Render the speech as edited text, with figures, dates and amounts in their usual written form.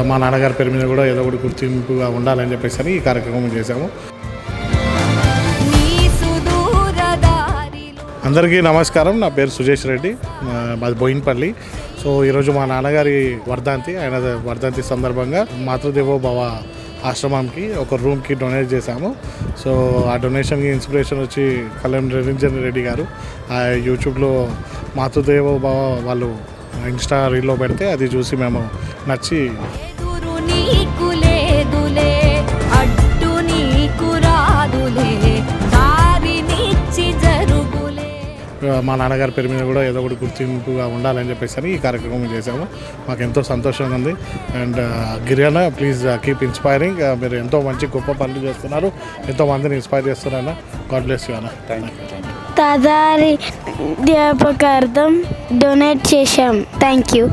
మా నాన్నగారి పేరు మీద కూడా ఏదో ఒకటి గుర్తింపుగా ఉండాలని చెప్పేసి ఈ కార్యక్రమం చేశాము. అందరికీ నమస్కారం. నా పేరు సుజేష్ రెడ్డి, మాది బోయిన్పల్లి. సో ఈరోజు మా నాన్నగారి వర్ధంతి, ఆయన వర్ధంతి సందర్భంగా మాతృదేవో భవ ఆశ్రమంకి ఒక రూమ్కి డొనేట్ చేశాము. సో ఆ డొనేషన్కి ఇన్స్పిరేషన్ వచ్చి కళ్యాణ్ నిరంజన్ రెడ్డి గారు ఆ యూట్యూబ్లో మాతృదేవో భవ వాళ్ళు ఇన్స్టా రీల్లో పెడితే అది చూసి మేము నచ్చి మా నాన్నగారి పేరు మీద కూడా ఏదో ఒకటి గుర్తింపుగా ఉండాలని చెప్పేసి ఈ కార్యక్రమం చేశాము. మాకు ఎంతో సంతోషంగా ఉంది. అండ్ గిరిజన ప్లీజ్ కీప్ ఇన్స్పైరింగ్. మీరు ఎంతో మంచి గొప్ప పనులు చేస్తున్నారు, ఎంతో మందిని ఇన్స్పైర్ చేస్తున్నారు. గాడ్ బ్లెస్ యూ అన్న. తదారి జ్ఞాపకార్థం డొనేట్ చేశాం. Thank you.